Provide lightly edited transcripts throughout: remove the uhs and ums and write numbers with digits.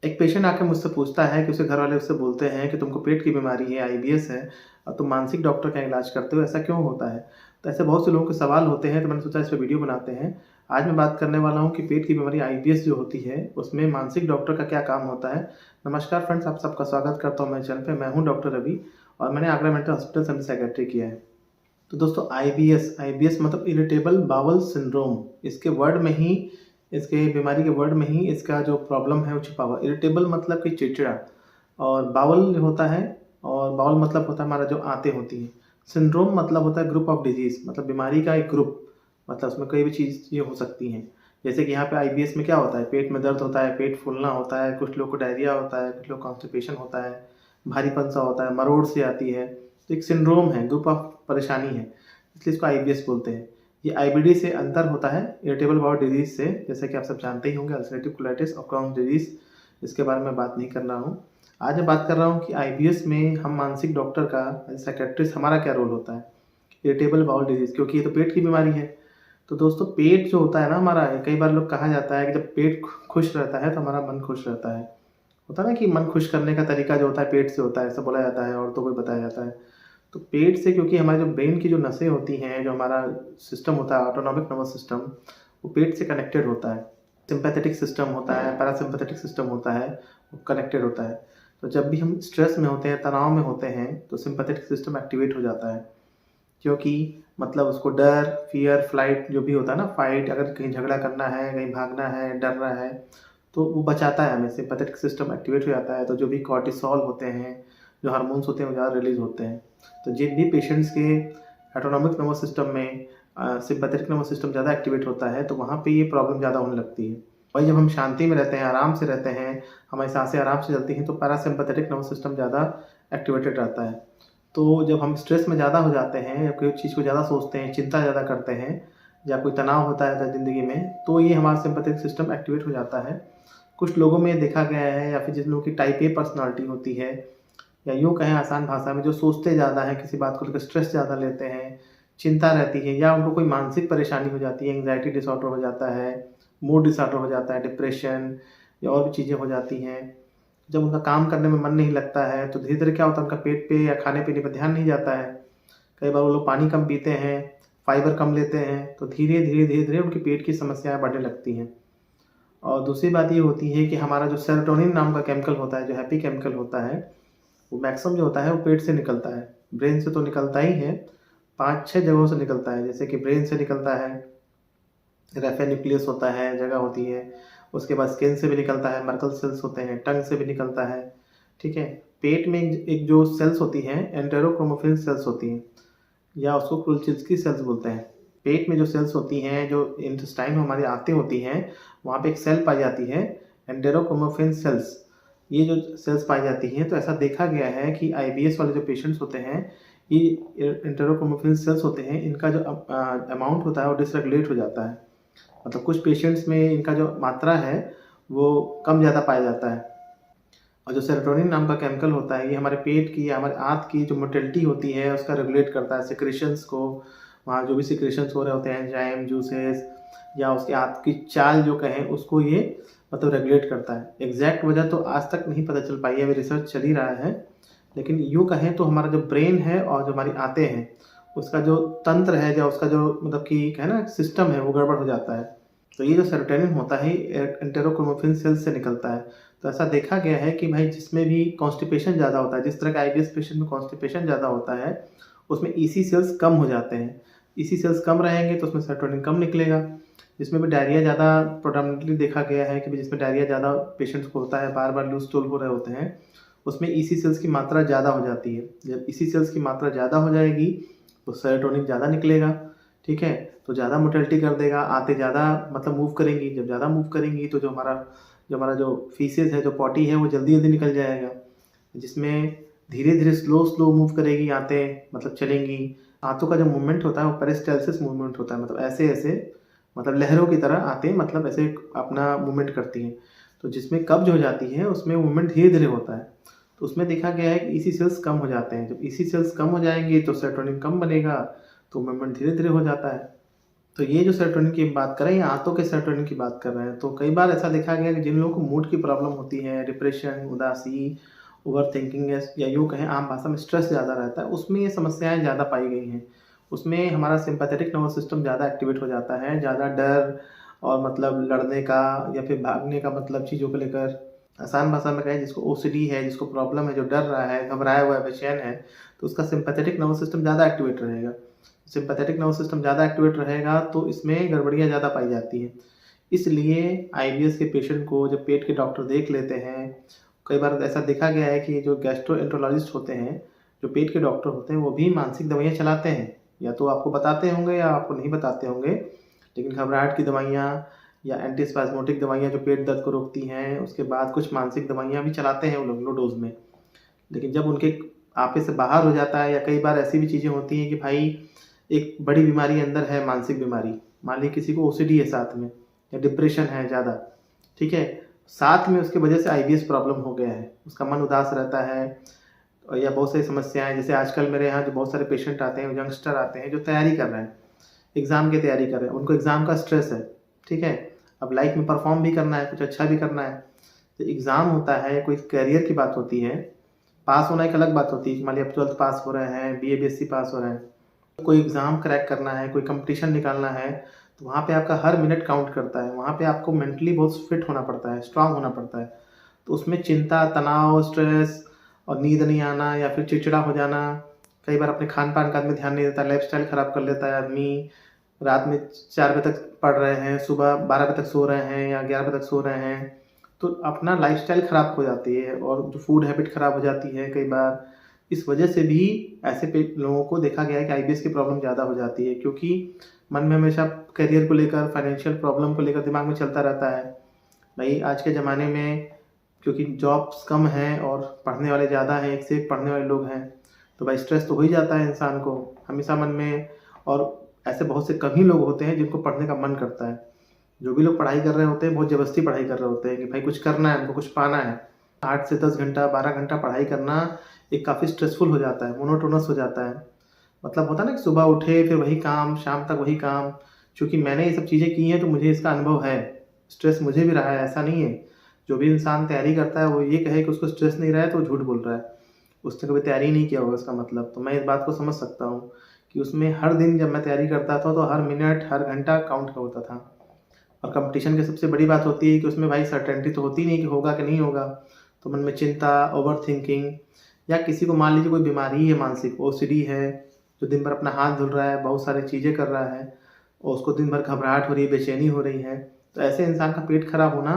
एक पेशेंट आके मुझसे पूछता है कि उसके घर वाले उससे बोलते हैं कि तुमको पेट की बीमारी है, आईबीएस है और तुम मानसिक डॉक्टर का इलाज करते हो, ऐसा क्यों होता है? तो ऐसे बहुत से लोगों के सवाल होते हैं, तो मैंने सोचा इस पे वीडियो बनाते हैं। आज मैं बात करने वाला हूँ कि पेट की बीमारी आईबीएस जो होती है, उसमें मानसिक डॉक्टर का क्या काम होता है। नमस्कार फ्रेंड्स, आप सबका स्वागत करता हूँ मेरे चैनल पे। मैं हूँ डॉक्टर रवि और मैंने आगरा मेंटल हॉस्पिटल से साइकेट्री किया है। तो दोस्तों आईबीएस आईबीएस मतलब इरिटेबल बाउल सिंड्रोम। इसके वर्ड में ही, इसके बीमारी के वर्ड में ही इसका जो प्रॉब्लम है वो छुपा हुआ। इरिटेबल मतलब कि चिड़चिड़ा, और बाउल होता है, और बाउल मतलब होता है हमारा जो आंतें होती हैं। सिंड्रोम मतलब होता है ग्रुप ऑफ डिजीज, मतलब बीमारी का एक ग्रुप, मतलब उसमें कोई भी चीज़ ये हो सकती हैं। जैसे कि यहाँ पे आईबीएस में क्या होता है, पेट में दर्द होता है, पेट फूलना होता है, कुछ लोग को डायरिया होता है, कुछ लोग कॉन्स्टिपेशन होता है, भारीपन सा होता है, मरोड़ सी आती है। तो एक सिंड्रोम है, ग्रुप ऑफ परेशानी है, इसलिए इसको आईबीएस बोलते हैं। ये आईबीडी से अंतर होता है इरिटेबल बाउल डिजीज से, जैसे कि आप सब जानते ही होंगे, अल्सरेटिव कोलाइटिस और क्रॉन्स डिजीज। इसके बारे में बात नहीं कर रहा हूँ। आज मैं बात कर रहा हूँ कि आईबीएस में हम मानसिक डॉक्टर का, साइकेट्रिस्ट, हमारा क्या रोल होता है इरिटेबल बाउल डिजीज, क्योंकि ये तो पेट की बीमारी है। तो दोस्तों पेट जो होता है ना हमारा, कई बार लोग कहा जाता है कि जब पेट खुश रहता है तो हमारा मन खुश रहता है। होता है ना कि मन खुश करने का तरीका जो होता है पेट से होता है, ऐसा बोला जाता है, औरतों को भी बताया जाता है। तो पेट से, क्योंकि हमारे जो ब्रेन की जो नसें होती हैं, जो हमारा सिस्टम होता है ऑटोनॉमिक नर्वस सिस्टम, वो पेट से कनेक्टेड होता है। सिंपैथेटिक सिस्टम होता है, पैरासिम्पैथेटिक सिस्टम होता है, वो कनेक्टेड होता है। तो जब भी हम स्ट्रेस में होते हैं, तनाव में होते हैं, तो सिंपैथेटिक सिस्टम एक्टिवेट हो जाता है, क्योंकि मतलब उसको डर, फियर, फ्लाइट जो भी होता है ना, फाइट, अगर कहीं झगड़ा करना है, कहीं भागना है, डर रहा है, तो वो बचाता है हमें, सिंपैथेटिक सिस्टम एक्टिवेट हो जाता है। तो जो भी कॉर्टिसोल होते हैं, जो हार्मोन्स होते हैं, वो ज़्यादा रिलीज होते हैं। तो जिन भी पेशेंट्स के ऑटोनॉमिक नर्वस सिस्टम में सिंपैथेटिक नर्वस सिस्टम ज़्यादा एक्टिवेट होता है, तो वहाँ पे ये प्रॉब्लम ज़्यादा होने लगती है। वही जब हम शांति में रहते हैं, आराम से रहते हैं, हमारी सांसें आराम से चलती हैं, तो पैरासिम्पैथेटिक नर्वस सिस्टम ज़्यादा एक्टिवेटेड रहता है। तो जब हम स्ट्रेस में ज़्यादा हो जाते हैं या कोई चीज़ को ज़्यादा सोचते हैं, चिंता ज़्यादा करते हैं, या कोई तनाव होता है ज़िंदगी में, तो ये हमारा सिंपैथेटिक सिस्टम एक्टिवेट हो जाता है। कुछ लोगों में देखा गया है, या फिर जिन लोगों की टाइप ए पर्सनालिटी होती है, या यूँ कहें आसान भाषा में, जो सोचते ज़्यादा हैं, किसी बात को लेकर स्ट्रेस ज़्यादा लेते हैं, चिंता रहती है, या उनको कोई मानसिक परेशानी हो जाती है, एंग्जायटी डिसऑर्डर हो जाता है, मूड डिसऑर्डर हो जाता है, डिप्रेशन या और भी चीज़ें हो जाती हैं। जब उनका काम करने में मन नहीं लगता है, तो धीरे-धीरे क्या होता है, उनका पेट पे या खाने-पीने पे ध्यान नहीं जाता है। कई बार वो लोग पानी कम पीते हैं, फाइबर कम लेते हैं, तो धीरे-धीरे उनके पेट की समस्याएँ बढ़ने लगती हैं। और दूसरी बात ये होती है कि हमारा जो सेरोटोनिन नाम का केमिकल होता है, जो हैप्पी केमिकल होता है, वो मैक्सिमम जो होता है वो पेट से निकलता है। ब्रेन से तो निकलता ही है, 5-6 जगहों से निकलता है। जैसे कि ब्रेन से निकलता है, रेफे न्यूक्लियस होता है, जगह होती है। उसके बाद स्किन से भी निकलता है, मर्कल सेल्स होते हैं, टंग से भी निकलता है, ठीक है। पेट में एक जो सेल्स होती हैं, एंटेरोक्रोमोफिन सेल्स होती हैं, या उसको कुल्चिल्स्की सेल्स बोलते हैं। पेट में जो सेल्स होती हैं, जो इंटेस्टाइन में हमारी आंतें होती हैं, वहाँ पे एक सेल पाई जाती है, एंटेरोक्रोमोफिन सेल्स। ये जो सेल्स पाई जाती हैं, तो ऐसा देखा गया है कि आईबीएस वाले जो पेशेंट्स होते हैं, ये एंटेरोक्रोमोफिन सेल्स होते हैं, इनका जो अमाउंट होता है वो डिसरेगुलेट हो जाता है। मतलब कुछ पेशेंट्स में इनका जो मात्रा है वो कम ज़्यादा पाया जाता है। और जो सेरोटोनिन नाम का केमिकल होता है, ये हमारे पेट की या हमारे आंत की जो मोटिलिटी होती है उसका रेगुलेट करता है, सिक्रेशंस को। वहाँ जो भी सिक्रेशंस हो रहे होते हैं, एंजाइम, जूसेस, या उसके आंत की चाल जो कहें, उसको ये मतलब रेगुलेट करता है। एग्जैक्ट वजह तो आज तक नहीं पता चल पाई है, अभी रिसर्च चल ही रहा है। लेकिन यूँ कहें तो हमारा जो ब्रेन है और जो हमारी आंतें हैं, उसका जो तंत्र है, या उसका जो मतलब कि है ना सिस्टम है, वो गड़बड़ हो जाता है। तो ये जो सेरोटोनिन होता है, एंटेरोक्रोमोफिन सेल्स से निकलता है। तो ऐसा देखा गया है कि भाई जिसमें भी कॉन्स्टिपेशन ज़्यादा होता है, जिस तरह का आईबीएस पेशेंट में कॉन्स्टिपेशन ज़्यादा होता है, उसमें ईसी सेल्स कम हो जाते हैं। ईसी सेल्स कम रहेंगे तो उसमें सेरोटोनिन कम निकलेगा। जिसमें भी डायरिया ज़्यादा प्रोडामिनेंटली देखा गया है कि जिसमें डायरिया ज़्यादा पेशेंट्स को होता है, बार बार लूज स्टूल हो रहे होते हैं, उसमें ईसी सेल्स की मात्रा ज़्यादा हो जाती है। जब ईसी सेल्स की मात्रा ज़्यादा हो जाएगी तो सेरोटोनिन ज़्यादा निकलेगा, ठीक है। तो ज़्यादा मोटिलिटी कर देगा, आते ज़्यादा मतलब मूव करेंगी। जब ज़्यादा मूव करेंगी तो जो हमारा फीसेस है, जो पॉटी है, वो जल्दी निकल जाएगा। जिसमें धीरे-धीरे स्लो मूव करेगी आंतें, मतलब चलेंगी। आंतों का जो मूवमेंट होता है वो पेरिस्टाल्सिस मूवमेंट होता है, मतलब ऐसे-ऐसे, मतलब लहरों की तरह आंतें मतलब ऐसे अपना मूवमेंट करती हैं। तो जिसमें कब्ज़ हो जाती है उसमें मूवमेंट धीरे-धीरे होता है। तो उसमें देखा गया है कि ईसी सेल्स कम हो जाते हैं। जब ईसी सेल्स कम हो जाएँगे तो सेरोटोनिन कम बनेगा, तो मूवमेंट धीरे-धीरे हो जाता है। तो ये जो सेरोटोनिन की बात कर रहे हैं, ये आंतों के सेरोटोनिन की बात कर रहे हैं। तो कई बार ऐसा देखा गया कि जिन लोगों को मूड की प्रॉब्लम होती है, डिप्रेशन, उदासी, ओवरथिंकिंग या यूँ कहें आम भाषा में स्ट्रेस ज़्यादा रहता है, उसमें ये समस्याएँ ज़्यादा पाई गई हैं। उसमें हमारा सिम्पैथेटिक नर्वस सिस्टम ज़्यादा एक्टिवेट हो जाता है, ज़्यादा डर और मतलब लड़ने का या फिर भागने का मतलब चीज़ों को लेकर, आसान भाषा में कहें जिसको ओसीडी है, जिसको प्रॉब्लम है, जो डर रहा है, घबराया हुआ है, बेचैन है, तो उसका सिम्पैथेटिक नर्वस सिस्टम ज़्यादा एक्टिवेट रहेगा। सिम्पैथेटिक नर्वस सिस्टम ज़्यादा एक्टिवेट रहेगा तो इसमें गड़बड़ियाँ ज़्यादा पाई जाती हैं। इसलिए आईबीएस के पेशेंट को जब पेट के डॉक्टर देख लेते हैं, कई बार ऐसा देखा गया है कि जो गैस्ट्रोएंटेरोलॉजिस्ट होते हैं, जो पेट के डॉक्टर होते हैं, वो भी मानसिक दवाइयाँ चलाते हैं। या तो आपको बताते होंगे या आपको नहीं बताते होंगे, लेकिन घबराहट की दवाइयाँ या एंटीस्पाज़मोटिक दवाइयाँ जो पेट दर्द को रोकती हैं, उसके बाद कुछ मानसिक दवाइयाँ भी चलाते हैं वो लोग लो डोज़ में। लेकिन जब उनके आपे से बाहर हो जाता है या कई बार ऐसी भी चीज़ें होती हैं कि भाई एक बड़ी बीमारी अंदर है, मानसिक बीमारी, मान लीजिए किसी को ओसीडी है साथ में या डिप्रेशन है ज़्यादा, ठीक है? साथ में उसकी वजह से आईबीएस प्रॉब्लम हो गया है, उसका मन उदास रहता है या बहुत सारी समस्याएँ, जैसे आजकल मेरे यहाँ जो बहुत सारे पेशेंट आते हैं, यंगस्टर आते हैं जो तैयारी कर रहे हैं, एग्ज़ाम की तैयारी कर रहे हैं, उनको एग्ज़ाम का स्ट्रेस है, ठीक है? अब लाइफ में परफ़ॉर्म भी करना है, कुछ अच्छा भी करना है। तो एग्ज़ाम होता है, कोई करियर की बात होती है, पास होना एक अलग बात होती है, मान लीजिए आप 12th पास हो रहे हैं, बीए, बीएससी पास हो रहे हैं, कोई एग्ज़ाम क्रैक करना है, कोई कॉम्पिटिशन निकालना है, तो वहाँ पे आपका हर मिनट काउंट करता है। वहाँ पे आपको मेंटली बहुत फिट होना पड़ता है, स्ट्रॉन्ग होना पड़ता है। तो उसमें चिंता, तनाव, स्ट्रेस और नींद नहीं आना या फिर चिड़चिड़ा हो जाना, कई बार अपने खान-पान का आदमी ध्यान नहीं देता, लाइफ़स्टाइल ख़राब कर लेता है आदमी, रात में 4 बजे तक पढ़ रहे हैं, सुबह 12 बजे तक सो रहे हैं या 11 बजे तक सो रहे हैं, तो अपना लाइफ़स्टाइल ख़राब हो जाती है और जो फूड हैबिट ख़राब हो जाती है कई बार। इस वजह से भी ऐसे पे लोगों को देखा गया है कि आईबीएस की प्रॉब्लम ज़्यादा हो जाती है, क्योंकि मन में हमेशा करियर को लेकर, फाइनेंशियल प्रॉब्लम को लेकर दिमाग में चलता रहता है। भाई आज के ज़माने में क्योंकि जॉब्स कम हैं और पढ़ने वाले ज़्यादा हैं, एक से एक पढ़ने वाले लोग हैं, तो भाई स्ट्रेस तो हो ही जाता है इंसान को हमेशा मन में। और ऐसे बहुत से कम ही लोग होते हैं जिनको पढ़ने का मन करता है। जो भी लोग पढ़ाई कर रहे होते हैं, बहुत ज़बरदस्ती पढ़ाई कर रहे होते हैं कि भाई कुछ करना है, हमको कुछ पाना है। 8 से 10 घंटा, 12 घंटा पढ़ाई करना एक काफ़ी स्ट्रेसफुल हो जाता है, मोनोटोनस हो जाता है। मतलब होता है ना कि सुबह उठे फिर वही काम, शाम तक वही काम। चूँकि मैंने ये सब चीज़ें की हैं तो मुझे इसका अनुभव है। स्ट्रेस मुझे भी रहा है, ऐसा नहीं है। जो भी इंसान तैयारी करता है वो ये कहे कि उसको स्ट्रेस नहीं रहा है तो वो झूठ बोल रहा है। उसने कभी तैयारी नहीं किया होगा इसका मतलब। तो मैं इस बात को समझ सकता हूँ कि उसमें हर दिन जब मैं तैयारी करता था तो हर मिनट, हर घंटा काउंट का होता था। और कॉम्पिटिशन की सबसे बड़ी बात होती है कि उसमें भाई सर्टेनिटी तो होती नहीं कि होगा कि नहीं होगा। तो मन में चिंता, ओवरथिंकिंग या किसी को मान लीजिए कोई बीमारी है मानसिक, ओसीडी है, जो दिन भर अपना हाथ धुल रहा है, बहुत सारी चीज़ें कर रहा है और उसको दिन भर घबराहट हो रही है, बेचैनी हो रही है, तो ऐसे इंसान का पेट खराब होना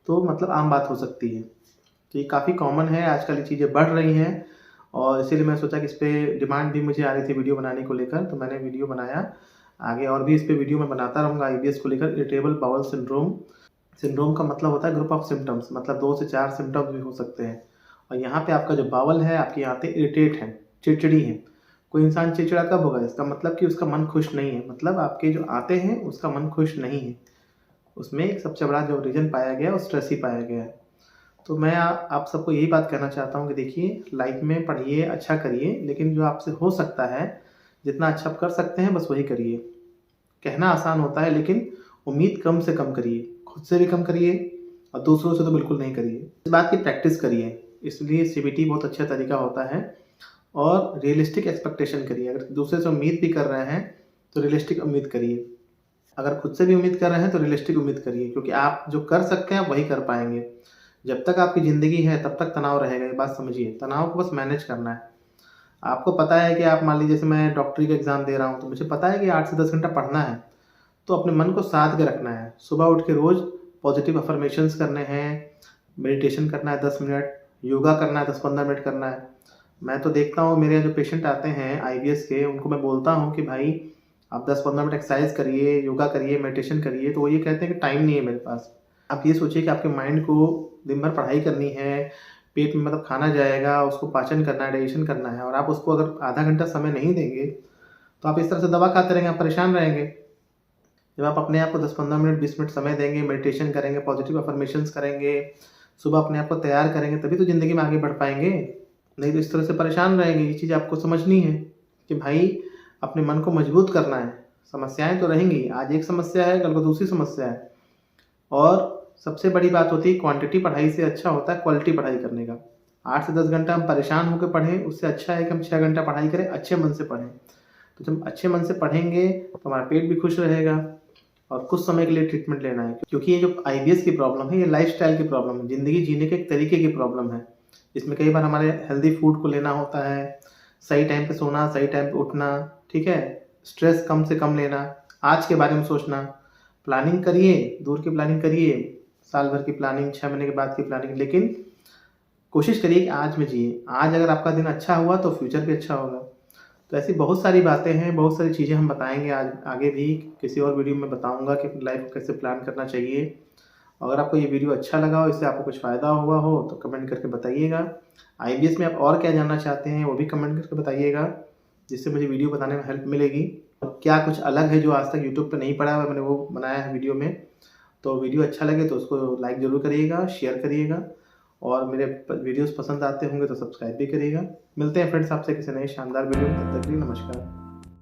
तो मतलब आम बात हो सकती है। तो ये काफ़ी कॉमन है, आजकल ये चीज़ें बढ़ रही हैं और इसीलिए मैं सोचा कि इस पे डिमांड भी मुझे आ रही थी वीडियो बनाने को लेकर, तो मैंने वीडियो बनाया। आगे और भी इस पे वीडियो मैं बनाता रहूँगा आईबीएस को लेकर। इरिटेबल बाउल सिंड्रोम, सिंड्रोम का मतलब होता है ग्रुप ऑफ सिम्पटम्स, मतलब 2 से 4 सिम्पटम्स भी हो सकते हैं। और यहाँ पे आपका जो बावल है, आपकी आंतें इरिटेट हैं, चिड़चिड़ी हैं। कोई इंसान चिड़चिड़ा कब होगा? इसका मतलब कि उसका मन खुश नहीं है, मतलब आपके जो आंतें हैं उसका मन खुश नहीं है। उसमें एक सबसे बड़ा जो रीज़न पाया गया है वो स्ट्रेस ही पाया गया है। तो मैं आप सबको यही बात कहना चाहता हूँ कि देखिए लाइफ में पढ़िए, अच्छा करिए, लेकिन जो आपसे हो सकता है, जितना अच्छा आप कर सकते हैं बस वही करिए। कहना आसान होता है लेकिन उम्मीद कम से कम करिए, खुद से भी कम करिए और दूसरों से तो बिल्कुल नहीं करिए। इस बात की प्रैक्टिस करिए, इसलिए सीबीटी बहुत अच्छा तरीका होता है। और रियलिस्टिक एक्सपेक्टेशन करिए, अगर दूसरे से उम्मीद भी कर रहे हैं तो रियलिस्टिक उम्मीद करिए। अगर खुद से भी उम्मीद कर रहे हैं तो रियलिस्टिक उम्मीद करिए, क्योंकि आप जो कर सकते हैं आप वही कर पाएँगे। जब तक आपकी ज़िंदगी है तब तक तनाव रहेगा, ये बात समझिए। तनाव को बस मैनेज करना है। आपको पता है कि आप मान लीजिए जैसे मैं डॉक्टरी का एग्ज़ाम दे रहा हूँ, तो मुझे पता है कि 8 से 10 घंटा पढ़ना है, तो अपने मन को साध के रखना है। सुबह उठ के रोज़ पॉजिटिव अफ़र्मेशंस करने हैं, मेडिटेशन करना है 10 मिनट, योगा करना है 10-15 मिनट करना है। मैं तो देखता हूँ मेरे जो पेशेंट आते हैं आईबीएस के, उनको मैं बोलता हूँ कि भाई आप 10-15 मिनट एक्सरसाइज करिए, योगा करिए, मेडिटेशन करिए, तो वो ये कहते हैं कि टाइम नहीं है मेरे पास। आप ये सोचिए कि आपके माइंड को दिन भर पढ़ाई करनी है, पेट में मतलब खाना जाएगा, उसको पाचन करना है, डाइजेशन करना है, और आप उसको अगर आधा घंटा समय नहीं देंगे, तो आप इस तरह से दवा खाते रहेंगे, आप परेशान रहेंगे। जब आप अपने आप को 10-15 मिनट, 20 मिनट समय देंगे, मेडिटेशन करेंगे, पॉजिटिव अफ़र्मेशंस करेंगे, सुबह अपने आप को तैयार करेंगे, तभी तो ज़िंदगी में आगे बढ़ पाएँगे। नहीं तो इस तरह से परेशान रहेंगे। ये चीज़ आपको समझनी है कि भाई अपने मन को मजबूत करना है, समस्याएं तो रहेंगी, आज एक समस्या है कल को दूसरी समस्या है। और सबसे बड़ी बात होती है क्वांटिटी पढ़ाई से अच्छा होता है क्वालिटी पढ़ाई करने का। 8 से 10 घंटा हम परेशान होकर पढ़ें, उससे अच्छा है कि हम 6 घंटा पढ़ाई करें, अच्छे मन से पढ़ें। तो जब अच्छे मन से पढ़ेंगे तो हमारा पेट भी खुश रहेगा और कुछ समय के लिए ट्रीटमेंट लेना है, क्योंकि ये जो आईबीएस की प्रॉब्लम है ये लाइफस्टाइल की प्रॉब्लम है, ज़िंदगी जीने के एक तरीके की प्रॉब्लम है। इसमें कई बार हमारे हेल्दी फूड को लेना होता है, सही टाइम पे सोना, सही टाइम पे उठना, ठीक है, स्ट्रेस कम से कम लेना, आज के बारे में सोचना, प्लानिंग करिए, दूर की प्लानिंग करिए, साल भर की प्लानिंग, 6 महीने के बाद की प्लानिंग, लेकिन कोशिश करिए कि आज में जिए। आज अगर आपका दिन अच्छा हुआ तो फ्यूचर भी अच्छा होगा। तो ऐसी बहुत सारी बातें हैं, बहुत सारी चीज़ें हम बताएँगे आज आगे भी, किसी और वीडियो में बताऊँगा कि अपनी लाइफ को कैसे प्लान करना चाहिए। अगर आपको ये वीडियो अच्छा लगा हो, इससे आपको कुछ फ़ायदा हुआ हो तो कमेंट करके बताइएगा। आईबीएस में आप और क्या जानना चाहते हैं वो भी कमेंट करके बताइएगा, जिससे मुझे वीडियो बनाने में हेल्प मिलेगी। क्या कुछ अलग है जो आज तक यूट्यूब पे नहीं पड़ा हुआ, मैंने वो बनाया है वीडियो में। तो वीडियो अच्छा लगे तो उसको लाइक ज़रूर करिएगा, शेयर करिएगा और मेरे वीडियोज़ पसंद आते होंगे तो सब्सक्राइब भी करिएगा। मिलते हैं फ्रेंड्स आपसे किसी नए शानदार वीडियो में, तब तक के लिए नमस्कार।